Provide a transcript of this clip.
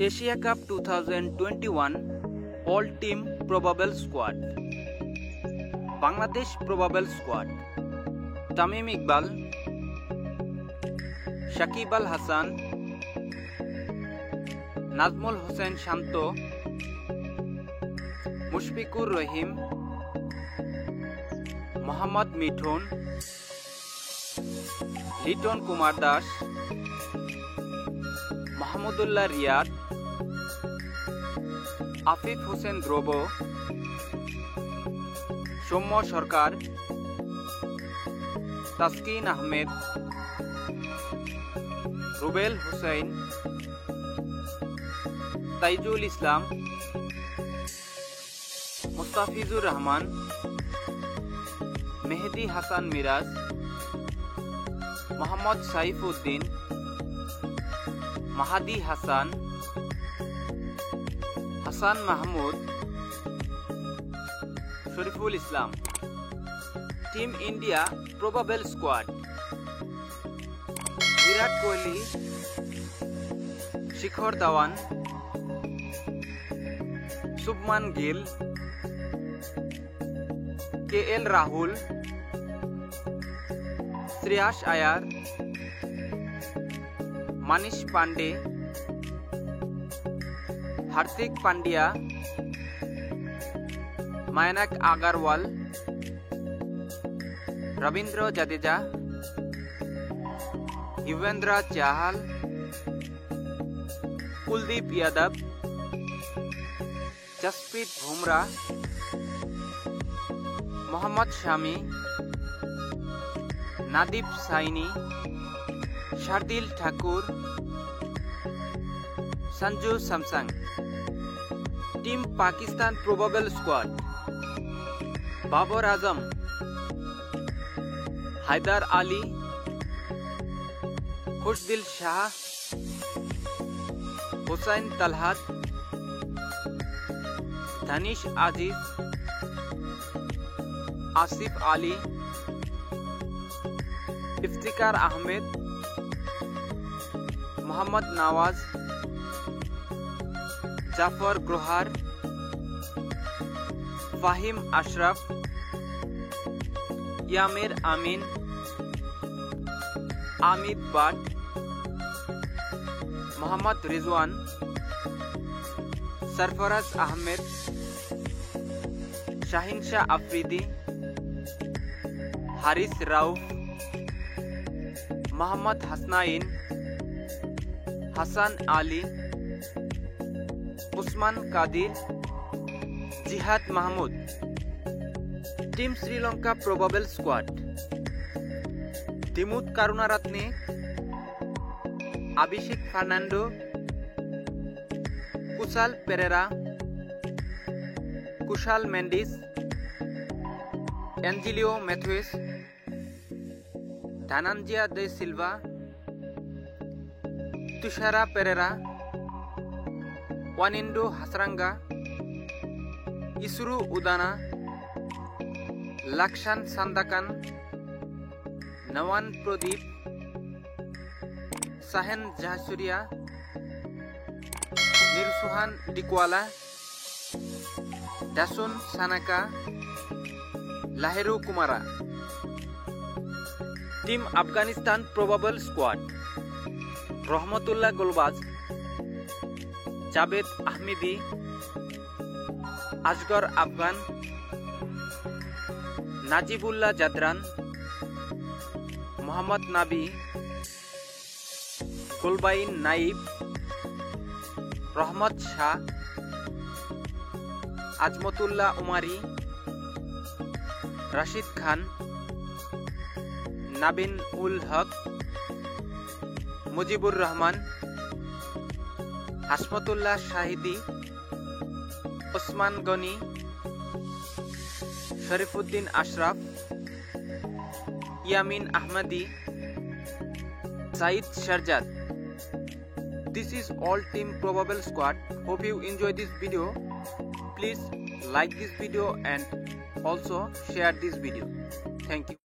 Asia Cup 2021 All-Team Probable Squad. Bangladesh Probable Squad: Tamim Iqbal, Shakib Al Hasan, Nazmul Hossain Shanto, Mushfiqur Rahim, Mohammad Mithun, Liton Kumar Das, Mahmudullah Riyad, Afif Hussain Drobo, Shommo Sarkar, Taskin Ahmed, Rubel Hussain, Taijul Islam, Mustafizur Rahman, Mehdi Hassan Miraz, Muhammad Saifuddin, Mahdi Hassan, Hassan Mahmud, Shariful Islam. Team India Probable Squad: Virat Kohli, Shikhar Dhawan, Shubman Gill, KL Rahul, Shreyas Iyer, Manish Pandey, Hardik Pandya, Mayanak Agarwal, Ravindra Jadeja, Yuzvendra Chahal, Kuldeep Yadav, Jasprit Bumrah, Mohammad Shami, Nadeep Saini, Shardil Thakur, Sanju Samsung. Team Pakistan Probable Squad: Babar Azam, Haidar Ali, Khushdil Shah, Hussain Talhat, Danish Aziz, Asif Ali, Iftikhar Ahmed, Muhammad Nawaz, Jafar Grohar, Fahim Ashraf, Yamir Amin, Amit Bhatt, Muhammad Rizwan, Sarfaraz Ahmed, Shahin Shah Afridi, Haris Rauf, Muhammad Hasnain, Hassan Ali, Usman Qadir, Jihad Mahmud. Team Sri Lanka Probable Squad: Dimuth Karunaratne, Abhishek Fernando, Kusal Pereira, Kushal Mendes, Angelio Matheus, Dhananjaya De Silva, Tushara Pereira, Wanindu Hasranga, Isuru Udana, Lakshan Sandakan, Nawan Pradeep, Sahen Jahasuria, Nirsuhan Dikwala, Dasun Sanaka, Lahiru Kumara. Team Afghanistan Probable Squad: Rahmatullah Golbaz, Javed Ahmedi, Asghar Afghan, Najibullah Jadran, Muhammad Nabi, Gulbain Naib, Rahmat Shah, Azmatullah Umari, Rashid Khan, Nabin ul Haq, Mujibur Rahman, Hasmatullah Shahidi, Usman Ghani, Sharifuddin Ashraf, Yamin Ahmadi, Saeed Sharjad. This is all team Probable Squad. Hope you enjoy this video. Please like this video and also share this video. Thank you.